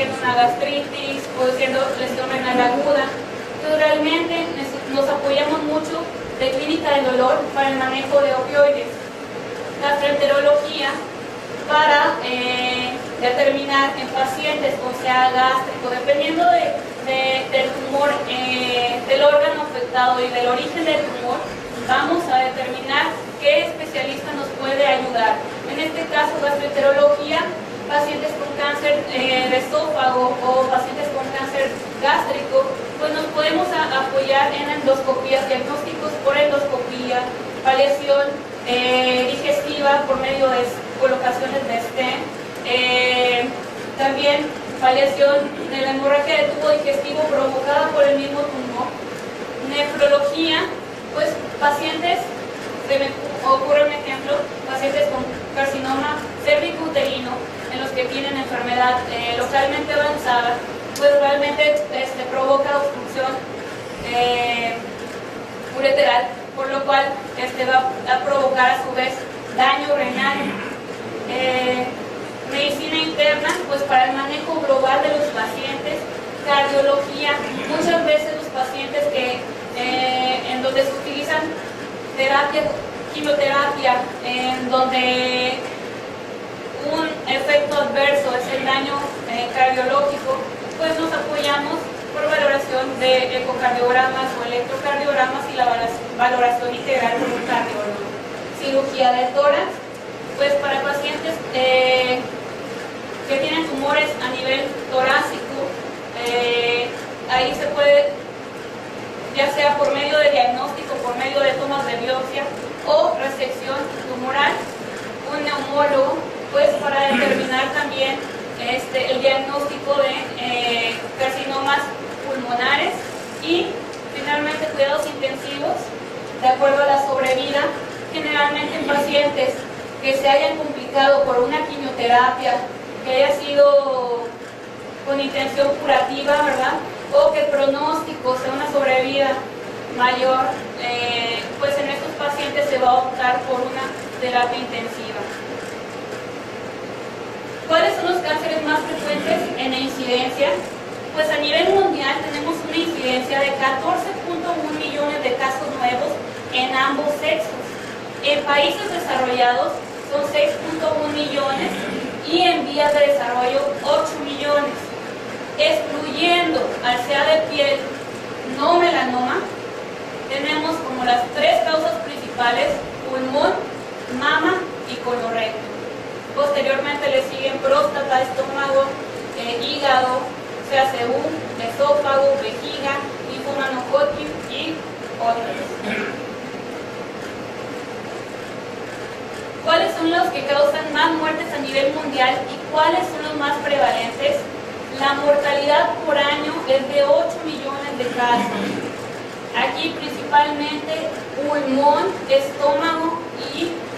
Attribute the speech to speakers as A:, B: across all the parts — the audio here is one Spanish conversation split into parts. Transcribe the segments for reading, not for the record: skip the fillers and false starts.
A: siendo una gastritis o siendo lesión renal aguda. Entonces realmente nos apoyamos mucho de clínica del dolor para el manejo de opioides. Gastroenterología para determinar en pacientes con sea gástrico, dependiendo del tumor, del órgano afectado y del origen del tumor, vamos a determinar qué especialista nos puede ayudar. En este caso, gastroenterología, pacientes con cáncer de esófago o pacientes con cáncer gástrico, pues nos podemos apoyar en endoscopías, diagnósticos por endoscopía, paliación digestiva por medio de colocaciones de stent, también paliación de la hemorragia de tubo digestivo provocada por el mismo tumor, nefrología, pues pacientes, se me ocurre un ejemplo, pacientes con carcinoma cervicouterino, en los que tienen enfermedad localmente avanzada, pues realmente provoca obstrucción ureteral, por lo cual va a provocar a su vez daño renal. Medicina interna, pues para el manejo global de los pacientes. Cardiología, muchas veces los pacientes en donde se utilizan quimioterapia, en donde un efecto adverso es el daño cardiológico, pues nos apoyamos por valoración de ecocardiogramas o electrocardiogramas y la valoración integral por un cardiólogo. Cirugía de tórax, pues para pacientes que tienen tumores a nivel torácico, ahí se puede, ya sea por medio de diagnóstico, por medio de tomas de biopsia o resección tumoral. Un neumólogo, pues para determinar también el diagnóstico de carcinomas pulmonares. Y finalmente cuidados intensivos, de acuerdo a la sobrevida, generalmente en pacientes que se hayan complicado por una quimioterapia, que haya sido con intención curativa, ¿verdad? O que el pronóstico sea una sobrevida mayor, pues en estos pacientes se va a optar por una terapia intensiva. ¿Cuáles son los cánceres más frecuentes en incidencia? Pues a nivel mundial tenemos una incidencia de 14.1 millones de casos nuevos en ambos sexos. En países desarrollados son 6.1 millones y en vías de desarrollo 8 millones. Excluyendo al sea de piel no melanoma, tenemos como las tres causas principales: pulmón, mama y colorecto. Posteriormente le siguen próstata, estómago, hígado, CACU, esófago, vejiga, linfoma no Hodgkin y otros. ¿Cuáles son los que causan más muertes a nivel mundial y cuáles son los más prevalentes? La mortalidad por año es de 8 millones de casos. Aquí principalmente pulmón, estómago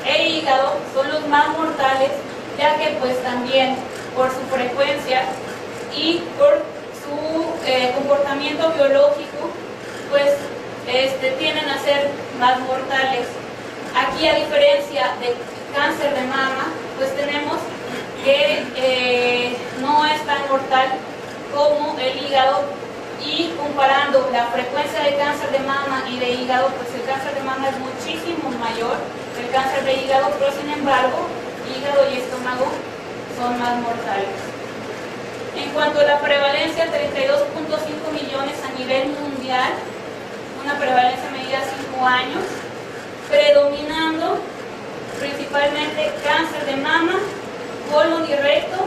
A: e hígado son los más mortales, ya que pues también por su frecuencia y por su comportamiento biológico, pues tienden a ser más mortales. Aquí, a diferencia de cáncer de mama, pues tenemos que no es tan mortal como el hígado, y comparando la frecuencia de cáncer de mama y de hígado, pues el cáncer de mama es muchísimo mayor que el cáncer de hígado, pero sin embargo, hígado y estómago son más mortales. En cuanto a la prevalencia, 32.5 millones a nivel mundial, una prevalencia medida a 5 años, predominando principalmente cáncer de mama, colon y recto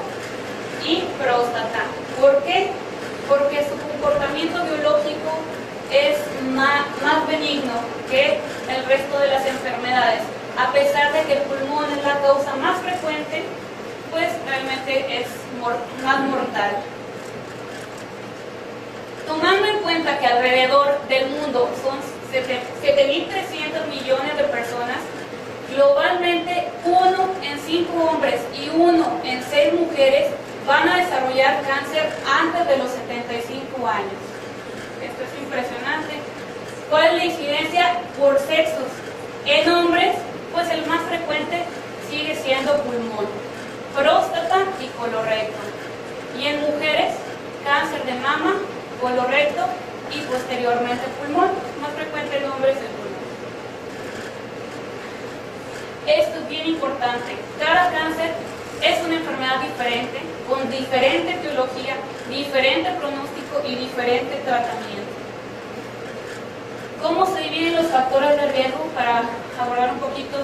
A: y próstata. ¿Por qué? Porque su comportamiento biológico es más benigno que el resto de las enfermedades. A pesar de que el pulmón es la causa más frecuente, pues realmente es más mortal. Tomando en cuenta que alrededor del mundo son 7.300 millones de personas, globalmente 1 en 5 hombres y 1 en 6 mujeres van a desarrollar cáncer antes de los 75 años. Esto es impresionante. ¿Cuál es la incidencia por sexos? En hombres, pues el más frecuente sigue siendo pulmón, próstata y colorecto. Y en mujeres, colorecto y posteriormente pulmón. Más frecuente en hombres el pulmón. Esto es bien importante. Cada cáncer es una enfermedad diferente, con diferente etiología, diferente pronóstico y diferente tratamiento. ¿Cómo se dividen los factores de riesgo? Para abordar un poquito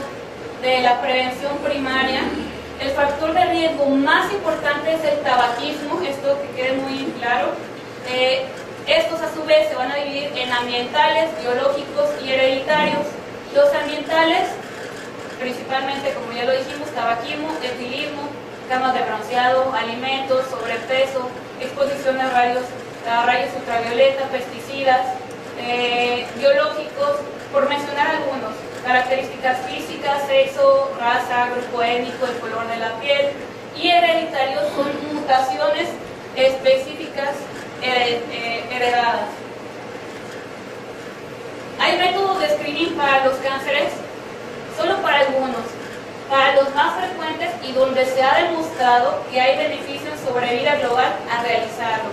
A: de la prevención primaria, el factor de riesgo más importante es el tabaquismo, esto que quede muy claro. Estos a su vez se van a dividir en ambientales, biológicos y hereditarios. Los ambientales, principalmente, como ya lo dijimos, tabaquismo, etilismo, camas de bronceado, alimentos, sobrepeso, exposición a rayos ultravioleta, pesticidas, biológicos, por mencionar algunos, características físicas, sexo, raza, grupo étnico, el color de la piel, y hereditarios son mutaciones específicas heredadas. Hay métodos de screening para los cánceres, solo para algunos. Para los más frecuentes y donde se ha demostrado que hay beneficio en sobrevida global a realizarlo.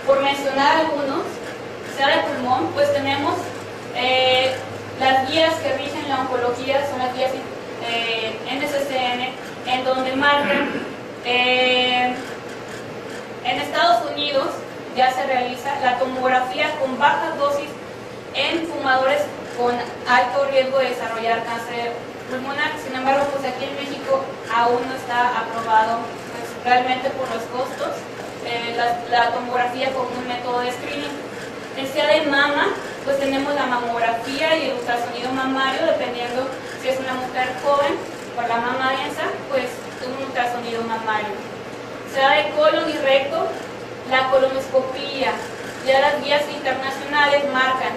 A: Por mencionar algunos, sea de pulmón, pues tenemos las guías que rigen la oncología, son las guías NCCN, en donde marcan, en Estados Unidos ya se realiza la tomografía con bajas dosis en fumadores con alto riesgo de desarrollar cáncer pulmonar. Sin embargo, pues aquí en México aún no está aprobado, pues, realmente por los costos, la tomografía como un método de screening. En sea de mama, pues tenemos la mamografía y el ultrasonido mamario, dependiendo si es una mujer joven por la mama densa, pues un ultrasonido mamario. Sea de colon y recto, la colonoscopía. Ya las guías internacionales marcan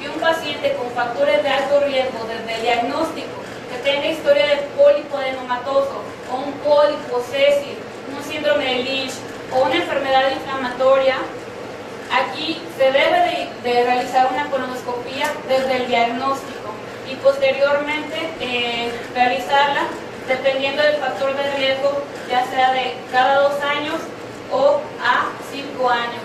A: que un paciente con factores de alto riesgo desde el diagnóstico, que tenga historia de pólipo adenomatoso o un pólipo sésil, un síndrome de Lynch o una enfermedad inflamatoria, aquí se debe de realizar una colonoscopía desde el diagnóstico y posteriormente realizarla dependiendo del factor de riesgo, ya sea de cada 2 años o a 5 años.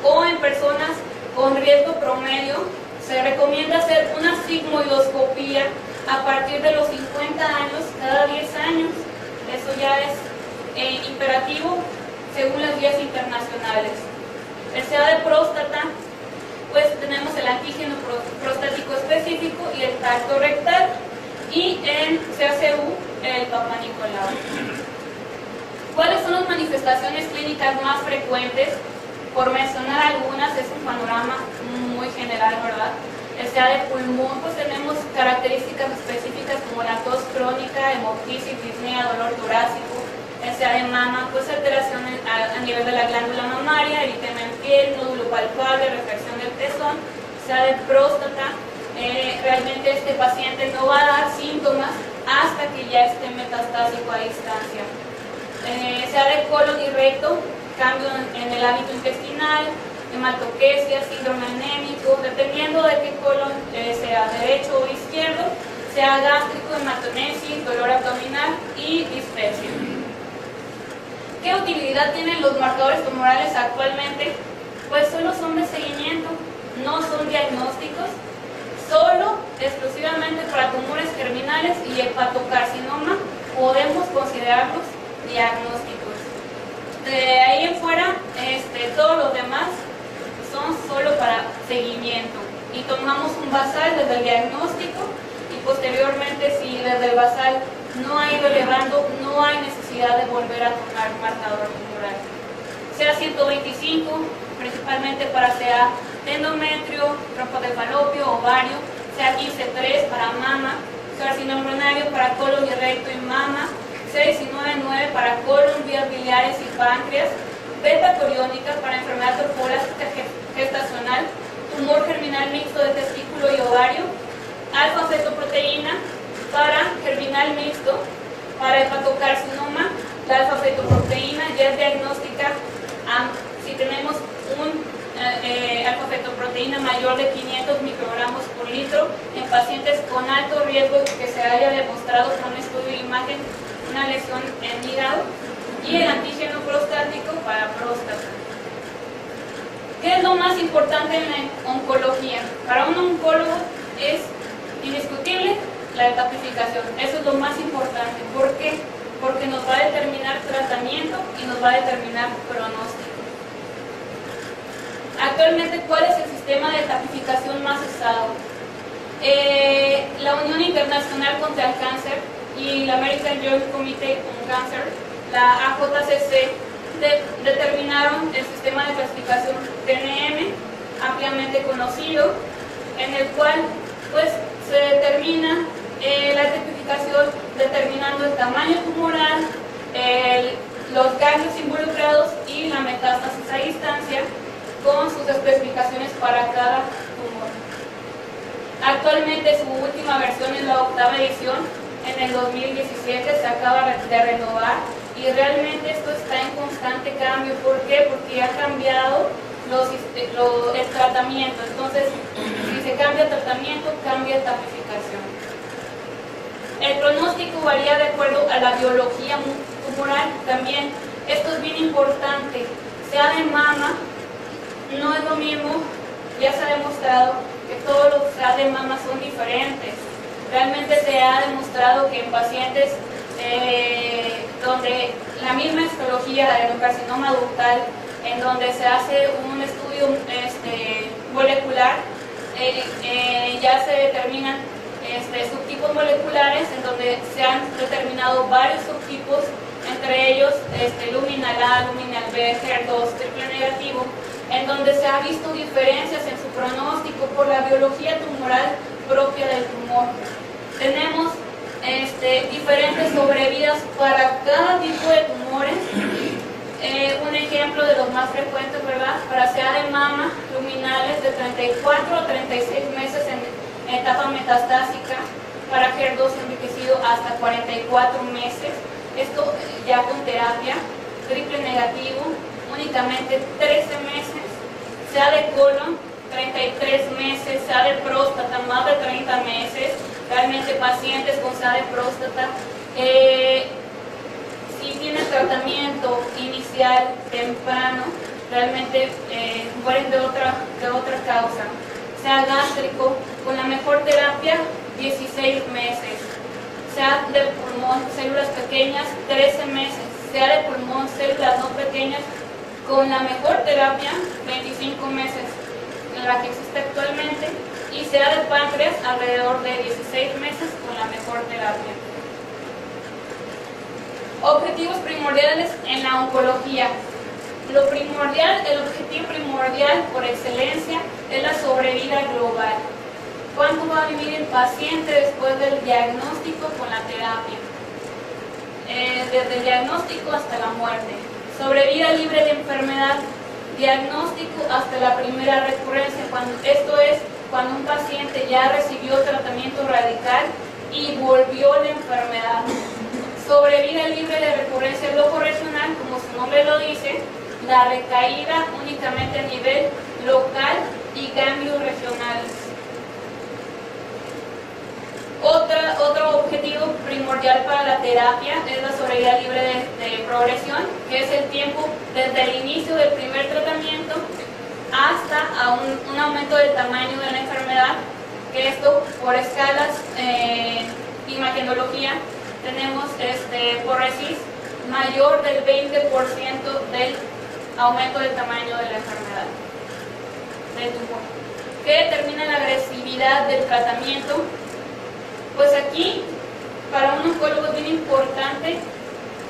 A: O en personas con riesgo promedio, se recomienda hacer una sigmoidoscopía a partir de los 50 años, cada 10 años. Eso ya es imperativo según las guías internacionales. El sea de próstata, pues tenemos el antígeno prostático específico y el tacto rectal, y en CACU el Papa Nicolau. ¿Cuáles son las manifestaciones clínicas más frecuentes? Por mencionar algunas, es un panorama muy general, ¿verdad? El sea de pulmón, pues tenemos características específicas como la tos crónica, hemoptisis, disnea, dolor torácico. El sea de mama, pues alteraciones a nivel de la glándula mamaria, eritema en piel, nódulo palpable, reflexión del pezón. Sea de próstata, realmente este paciente no va a dar síntomas hasta que ya esté metastásico a distancia. Sea de colon y recto, cambio en el hábito intestinal, hematoquesia, síndrome anémico, dependiendo de qué colon sea derecho o izquierdo, sea gástrico, hematonesis, dolor abdominal y dispepsia. ¿Qué utilidad tienen los marcadores tumorales actualmente? Pues solo son de seguimiento, no son diagnósticos, solo exclusivamente para tumores germinales y hepatocarcinoma podemos considerarlos diagnósticos. De ahí en fuera, todos los demás son solo para seguimiento y tomamos un basal desde el diagnóstico y posteriormente, si desde el basal no ha ido elevando, no hay necesidad de volver a tomar un marcador tumoral. Sea 125, principalmente para sea endometrio, trompas de falopio, ovario, sea 15-3 para mama, carcinoma embrionario para colon y recto y mama, sea 19-9 para colon, vías biliares y páncreas, beta coriónica para enfermedad orfolástica gestacional, tumor germinal mixto de testículo y ovario, alfa-fetoproteína para germinal mixto, para hepatocarcinoma, la alfa-fetoproteína ya es diagnóstica si tenemos un alfa-fetoproteína mayor de 500 microgramos por litro en pacientes con alto riesgo que se haya demostrado con un estudio de imagen una lesión en hígado, y el antígeno prostático para próstata. ¿Qué es más importante en la oncología? Para un oncólogo es indiscutible la etapificación. Eso es lo más importante. ¿Por qué? Porque nos va a determinar tratamiento y nos va a determinar pronóstico. Actualmente, ¿cuál es el sistema de etapificación más usado? La Unión Internacional contra el Cáncer y la American Joint Committee on Cancer, la AJCC, determinaron el sistema de clasificación TNM, ampliamente conocido, en el cual pues, se determina la etipificación determinando el tamaño tumoral, los ganglios involucrados y la metástasis a distancia, con sus especificaciones para cada tumor. Actualmente su última versión es la 8ª edición, en el 2017 se acaba de renovar y realmente esto está en constante cambio. ¿Por qué? Porque ha cambiado el tratamiento. Entonces, si se cambia el tratamiento, cambia la etapificación. El pronóstico varía de acuerdo a la biología tumoral también. Esto es bien importante. Sea de mama, no es lo mismo, ya se ha demostrado que todos los SEA de mama son diferentes. Realmente se ha demostrado que en pacientes donde la misma histología de adenocarcinoma ductal, en donde se hace un estudio molecular, ya se determinan subtipos moleculares, en donde se han determinado varios subtipos, entre ellos luminal A, luminal B, HER2, triple negativo, en donde se ha visto diferencias en su pronóstico por la biología tumoral propia del tumor. Tenemos diferentes sobrevidas para cada tipo de tumores. Un ejemplo de los más frecuentes, ¿verdad? Para SEA de mama, luminales de 34 a 36 meses en etapa metastásica, para HER2 enriquecido hasta 44 meses, esto ya con terapia, triple negativo, únicamente 13 meses, SEA de colon, 33 meses, SEA de próstata, más de 30 meses, realmente pacientes con SEA de próstata, si tienen tratamiento inicial temprano, realmente mueren de otra causa. SEA gástrico, con la mejor terapia, 16 meses. SEA de pulmón, células pequeñas, 13 meses. SEA de pulmón, células no pequeñas, con la mejor terapia, 25 meses, la que existe actualmente. Y SEA de páncreas, alrededor de 16 meses, con la mejor terapia. Objetivos primordiales en la oncología. El objetivo primordial por excelencia es la sobrevida global. ¿Cuánto va a vivir el paciente después del diagnóstico con la terapia? Desde el diagnóstico hasta la muerte. Sobrevida libre de enfermedad. Diagnóstico hasta la primera recurrencia. Esto es cuando un paciente ya recibió tratamiento radical y volvió la enfermedad. Sobrevida libre de recurrencia loco regional, como su nombre lo dice, la recaída únicamente a nivel local y ganglios regionales. Otro objetivo primordial para la terapia es la sobrevida libre de progresión, que es el tiempo desde el inicio del primer tratamiento hasta un aumento del tamaño de la enfermedad, que esto por escalas, imagenología, tenemos por RECIST mayor del 20% del aumento del tamaño de la enfermedad del tumor. ¿Qué determina la agresividad del tratamiento? Pues aquí, para un oncólogo es bien importante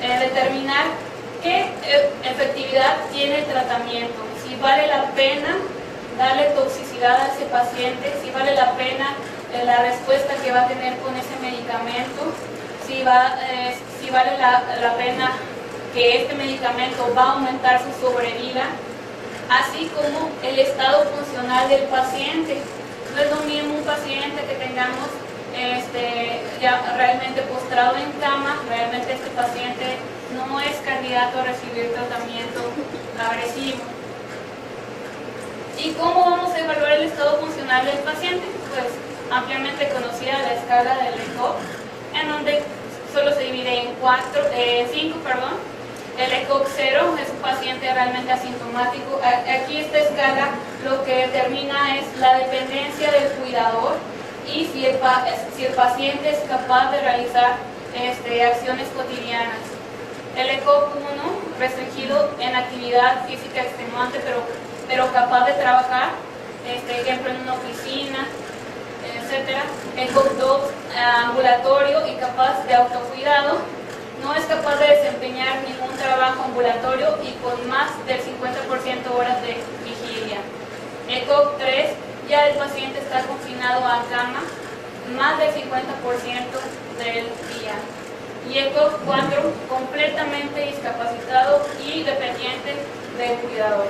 A: determinar qué efectividad tiene el tratamiento, si vale la pena darle toxicidad a ese paciente, si vale la pena la respuesta que va a tener con ese medicamento, si vale la pena que este medicamento va a aumentar su sobrevida, así como el estado funcional del paciente. No es lo mismo un paciente que tengamos ya realmente postrado en cama, realmente este paciente no es candidato a recibir tratamiento agresivo. ¿Y cómo vamos a evaluar el estado funcional del paciente? Pues ampliamente conocida la escala de Lehigh, en donde solo se divide en 5 El ECOG 0 es un paciente realmente asintomático. Aquí esta escala lo que determina es la dependencia del cuidador y si el paciente es capaz de realizar acciones cotidianas. El ECOG 1, restringido en actividad física extenuante, pero capaz de trabajar, ejemplo en una oficina, etc. ECOG 2, ambulatorio y capaz de autocuidado. No es capaz de desempeñar ningún trabajo ambulatorio y con más del 50% horas de vigilia. ECOG 3, ya el paciente está confinado a cama más del 50% del día. Y ECOG 4, completamente discapacitado y dependiente del cuidador.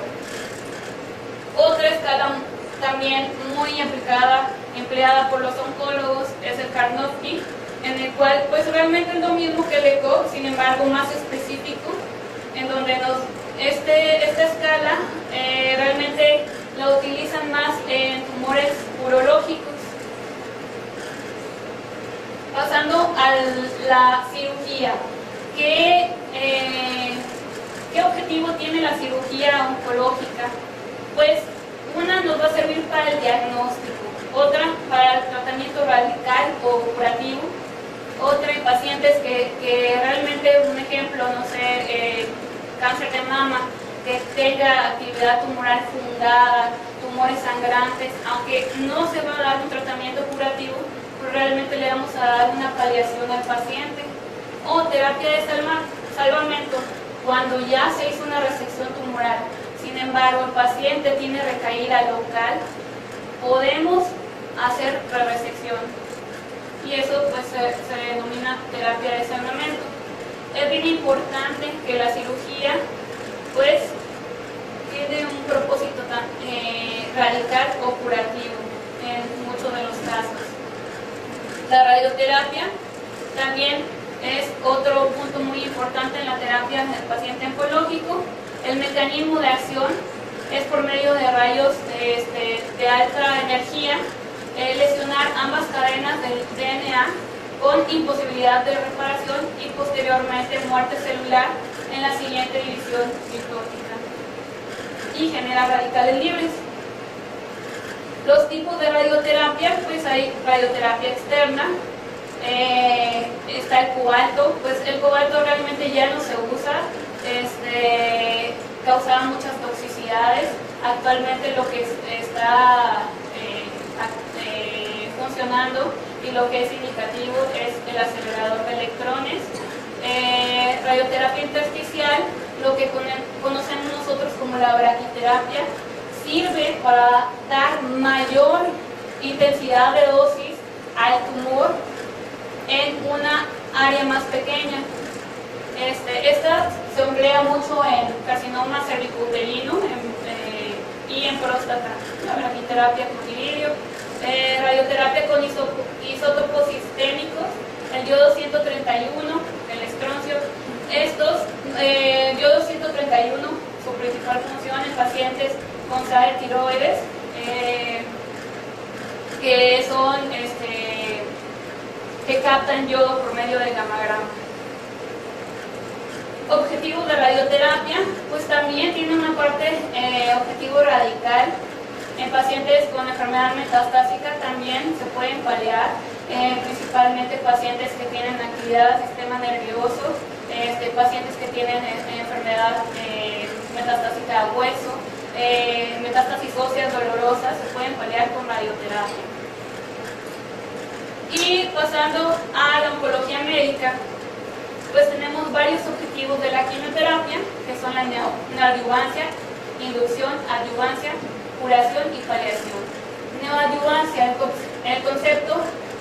A: Otra escala también muy empleada por los oncólogos es el Karnofsky, en el cual pues realmente es lo mismo que el ECOG, sin embargo más específico, en donde esta escala realmente la utilizan más en tumores urológicos. Pasando a la cirugía, ¿qué objetivo tiene la cirugía oncológica? Pues una nos va a servir para el diagnóstico, otra para el tratamiento radical o curativo, otra en pacientes que realmente, un ejemplo, no sé, cáncer de mama, que tenga actividad tumoral fundada, tumores sangrantes, aunque no se va a dar un tratamiento curativo, pues realmente le vamos a dar una paliación al paciente. O terapia de salvamento, cuando ya se hizo una resección tumoral, sin embargo el paciente tiene recaída local, podemos hacer resección. Y eso pues se denomina terapia de salvamento. Es bien importante que la cirugía pues tiene un propósito tan radical o curativo en muchos de los casos. La radioterapia también es otro punto muy importante en la terapia del paciente oncológico. El mecanismo de acción es por medio de rayos de alta energía, lesionar ambas cadenas del DNA con imposibilidad de reparación y posteriormente muerte celular en la siguiente división mitótica y genera radicales libres. Los tipos de radioterapia, pues hay radioterapia externa, está el cobalto, pues el cobalto realmente ya no se usa, causaba muchas toxicidades. Actualmente lo que está funcionando y lo que es indicativo es el acelerador de electrones. Radioterapia intersticial, lo que conocemos nosotros como la braquiterapia, sirve para dar mayor intensidad de dosis al tumor en una área más pequeña. Esta se emplea mucho en carcinoma cervicuterino y en próstata, la braquiterapia con iridio. Radioterapia con isótopos sistémicos, el yodo 131, el estroncio. Estos, yodo 131, su principal función en pacientes con SAE tiroides, que son que captan yodo por medio del gamagrama. Objetivos de radioterapia, pues también tiene una parte objetivo radical. En pacientes con enfermedad metastásica también se pueden paliar, principalmente pacientes que tienen actividad del sistema nervioso, pacientes que tienen enfermedad metastásica a hueso, metástasis óseas dolorosas, se pueden paliar con radioterapia. Y pasando a la oncología médica, pues tenemos varios objetivos de la quimioterapia, que son la neoadyuvancia, inducción, adyuvancia, curación y paliación. Neoadyuvancia, el concepto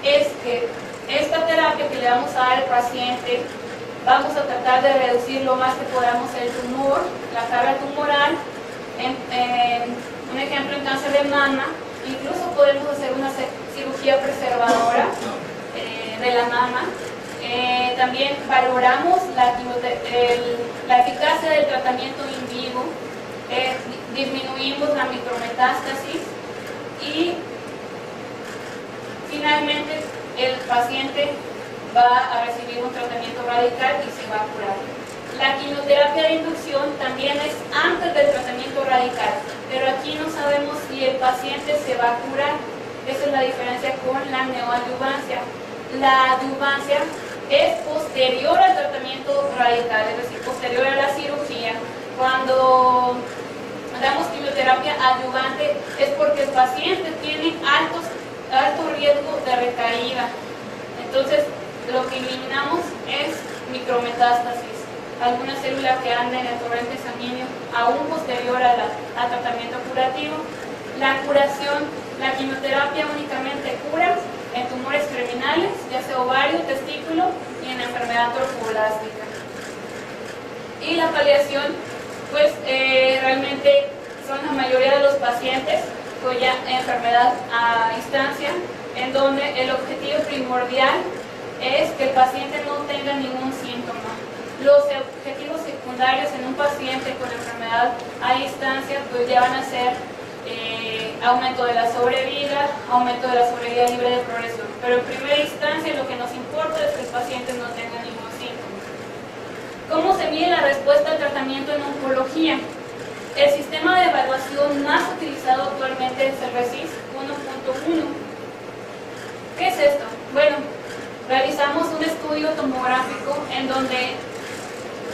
A: es que esta terapia que le vamos a dar al paciente, vamos a tratar de reducir lo más que podamos el tumor, la carga tumoral. Un ejemplo, en cáncer de mama, incluso podemos hacer una cirugía preservadora de la mama. También valoramos la eficacia del tratamiento in vivo, disminuimos la micrometástasis y finalmente el paciente va a recibir un tratamiento radical y se va a curar. La quimioterapia de inducción también es antes del tratamiento radical, pero aquí no sabemos si el paciente se va a curar. Esa es la diferencia con la neoadyuvancia. La adyuvancia es posterior al tratamiento radical, es decir, posterior a la cirugía. Cuando damos quimioterapia adyuvante es porque el paciente tiene alto riesgo de recaída. Entonces, lo que eliminamos es micrometástasis, alguna célula que anda en el torrente sanguíneo aún posterior al tratamiento curativo. La curación, la quimioterapia únicamente cura en tumores germinales, ya sea ovario, testículo y en enfermedad trofoblástica. Y la paliación, pues realmente son la mayoría de los pacientes cuya enfermedad a instancia, en donde el objetivo primordial es que el paciente no tenga ningún síntoma. Los objetivos secundarios en un paciente con enfermedad a instancia pues ya van a ser aumento de la sobrevida, aumento de la sobrevida libre de progresión. Pero en primera instancia lo que nos importa es que el paciente no tenga ningún síntoma. ¿Cómo se mide la respuesta al tratamiento en oncología? El sistema de evaluación más utilizado actualmente es el RECIST 1.1. ¿Qué es esto? Bueno, realizamos un estudio tomográfico en donde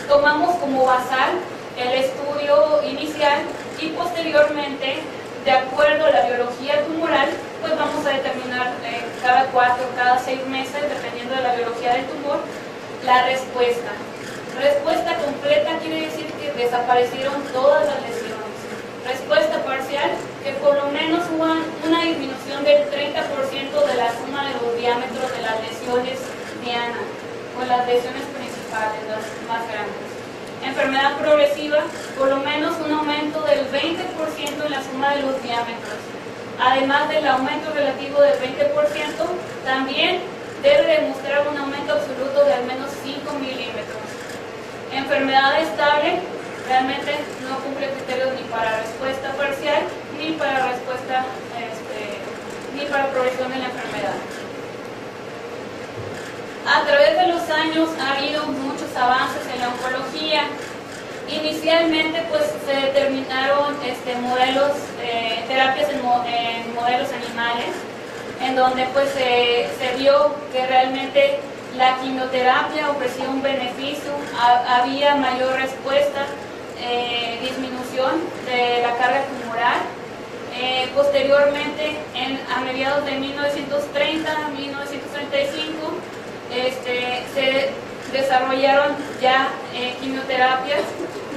A: tomamos como basal el estudio inicial y posteriormente, de acuerdo a la biología tumoral, pues vamos a determinar cada 4 o cada 6 meses, dependiendo de la biología del tumor, la respuesta. Respuesta completa quiere decir que desaparecieron todas las lesiones. Respuesta parcial, que por lo menos hubo una disminución del 30% de la suma de los diámetros de las lesiones diana, o las lesiones principales, las más grandes. Enfermedad progresiva, por lo menos un aumento del 20% en la suma de los diámetros. Además del aumento relativo del 20%, también debe demostrar un aumento absoluto de al menos 5 milímetros. Enfermedad estable, realmente no cumple criterios ni para respuesta parcial, ni para respuesta, ni para progresión de la enfermedad. A través de los años ha habido muchos avances en la oncología. Inicialmente pues se determinaron modelos, terapias en modelos animales, en donde pues se vio que realmente la quimioterapia ofrecía un beneficio, había mayor respuesta, disminución de la carga tumoral. Posteriormente, a mediados de 1930, 1935, se desarrollaron ya quimioterapias,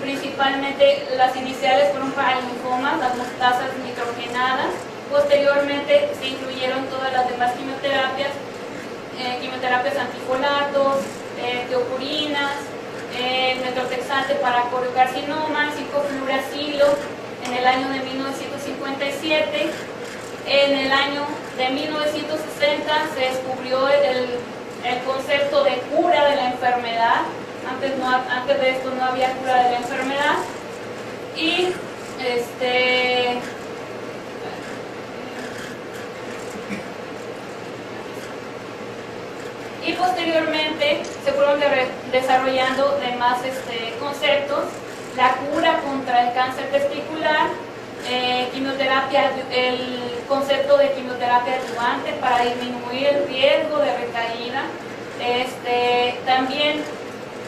A: principalmente las iniciales fueron para linfomas, las mustasas nitrogenadas. Posteriormente se incluyeron todas las demás quimioterapias, quimioterapias antifolatos, teopurinas, metrotexate para coriocarcinoma, 5-fluoracilo en el año de 1957. En el año de 1960 se descubrió el concepto de cura de la enfermedad. Antes de esto no había cura de la enfermedad. Y posteriormente se fueron desarrollando demás conceptos, la cura contra el cáncer testicular, quimioterapia, el concepto de quimioterapia adyuvante para disminuir el riesgo de recaída. También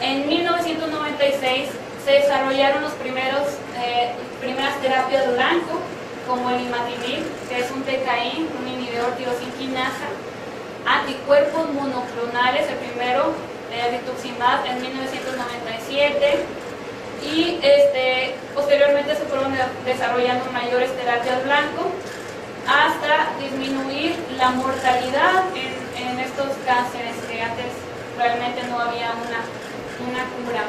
A: en 1996 se desarrollaron los primeras terapias blanco, como el imatinib, que es un TKI, un inhibidor tirosinquinasa, anticuerpos monoclonales, el primero, rituximab en 1997, y posteriormente se fueron desarrollando mayores terapias blanco hasta disminuir la mortalidad en estos cánceres que antes realmente no había una cura.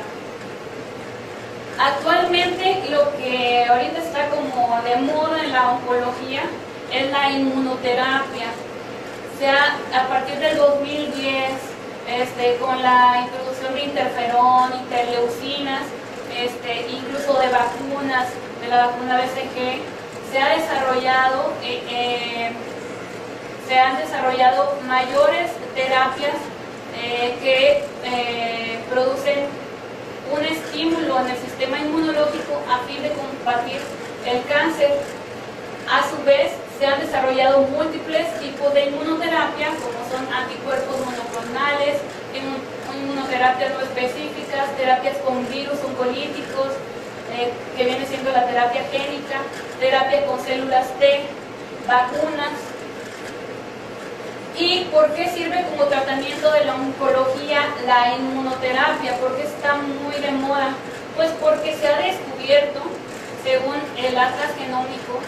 A: Actualmente lo que ahorita está como de moda en la oncología es la inmunoterapia. O sea, a partir del 2010, con la introducción de interferón, interleucinas, incluso de vacunas, de la vacuna BCG, se han desarrollado mayores terapias que producen un estímulo en el sistema inmunológico a fin de combatir el cáncer. A su vez, se han desarrollado múltiples tipos de inmunoterapia, como son anticuerpos monoclonales, inmunoterapias no específicas, terapias con virus oncolíticos, que viene siendo la terapia génica, terapia con células T, vacunas. ¿Y por qué sirve como tratamiento de la oncología la inmunoterapia? ¿Por qué está muy de moda? Pues porque se ha descubierto, según el Atlas Genómico,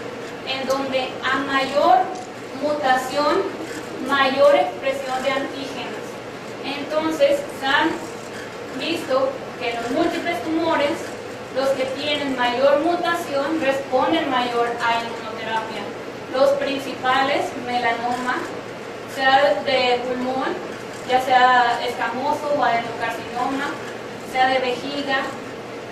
A: en donde a mayor mutación, mayor expresión de antígenos. Entonces, se han visto que los múltiples tumores, los que tienen mayor mutación, responden mayor a inmunoterapia. Los principales, melanoma, sea de pulmón, ya sea escamoso o adenocarcinoma, sea de vejiga,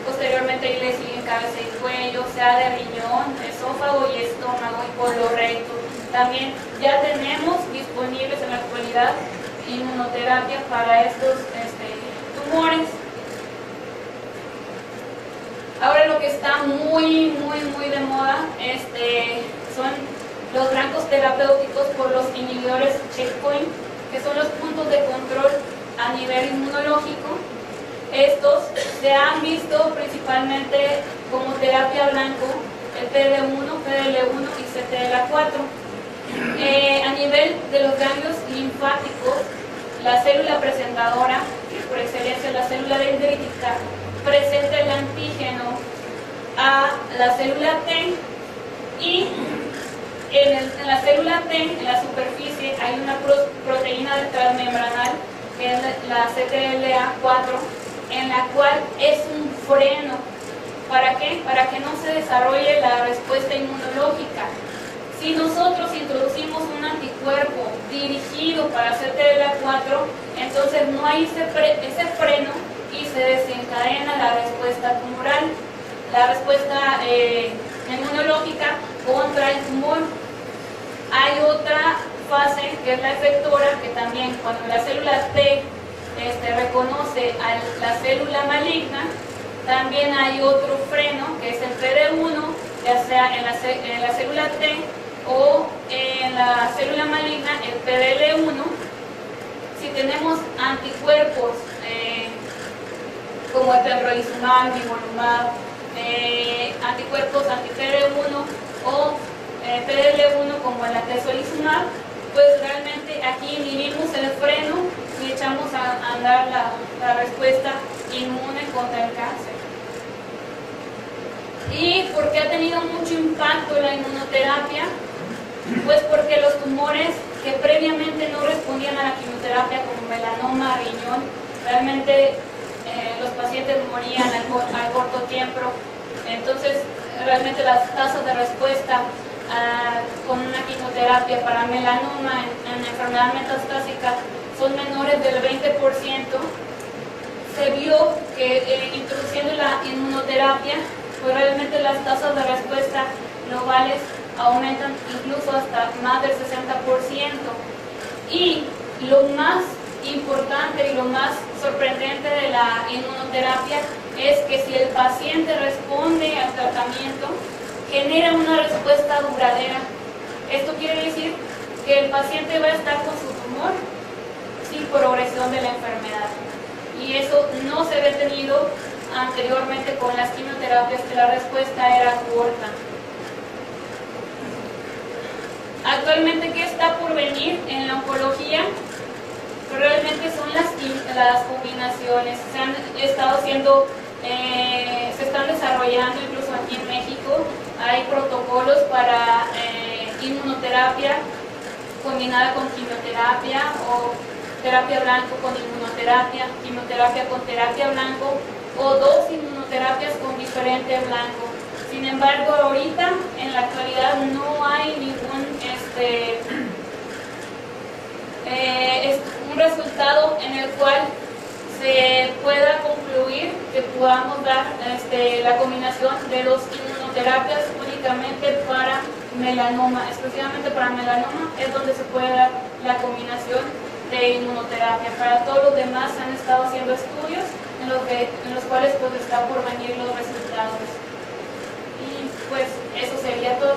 A: posteriormente ahí le siguen cabeza y cuello, sea de riñón, esófago y estómago y colorecto. También ya tenemos disponibles en la actualidad inmunoterapia para estos tumores. Ahora lo que está muy de moda son los blancos terapéuticos por los inhibidores checkpoint, que son los puntos de control a nivel inmunológico. Estos se han visto principalmente como terapia blanco, el PD1, PDL1 y CTLA4. A nivel de los ganglios linfáticos, la célula presentadora, que por excelencia es la célula dendrítica, presenta el antígeno a la célula T, y en la célula T, en la superficie, hay una proteína transmembranal, que es la CTLA4, en la cual es un freno. ¿Para qué? Para que no se desarrolle la respuesta inmunológica. Si nosotros introducimos un anticuerpo dirigido para CTLA4, entonces no hay ese freno y se desencadena la respuesta tumoral, la respuesta inmunológica contra el tumor. Hay otra fase que es la efectora, que también cuando la célula T reconoce a la célula maligna, también hay otro freno que es el PD1, ya sea en la célula T o en la célula maligna, el PDL1. Si tenemos anticuerpos como el pembrolizumab, nivolumab, anticuerpos anti-PD1 o PDL1 como el atezolizumab, pues realmente aquí inhibimos el freno y echamos a andar la respuesta inmune contra el cáncer. ¿Y por qué ha tenido mucho impacto la inmunoterapia? Pues porque los tumores que previamente no respondían a la quimioterapia, como melanoma, riñón, realmente los pacientes morían al corto tiempo. Entonces, realmente las tasas de respuesta con una quimioterapia para melanoma en enfermedad metastásica son menores del 20%. Se vio que introduciendo la inmunoterapia, pues realmente las tasas de respuesta globales aumentan incluso hasta más del 60%. Y lo más importante y lo más sorprendente de la inmunoterapia es que si el paciente responde al tratamiento, genera una respuesta duradera. Esto quiere decir que el paciente va a estar con su tumor sin progresión de la enfermedad. Y eso no se había tenido anteriormente con las quimioterapias, que la respuesta era corta. Actualmente, ¿qué está por venir en la oncología? Realmente son las combinaciones. Se han estado haciendo, se están desarrollando incluso aquí en México. Hay protocolos para inmunoterapia combinada con quimioterapia, o terapia blanco con inmunoterapia, quimioterapia con terapia blanco, o dos inmunoterapias con diferente blanco. Sin embargo, ahorita, en la actualidad, no hay ningún un resultado en el cual se pueda concluir que podamos dar la combinación de dos inmunoterapias únicamente para melanoma. Exclusivamente para melanoma es donde se puede dar la combinación de inmunoterapia. Para todos los demás se han estado haciendo estudios en los cuales pues está por venir los resultados. Y pues eso sería todo.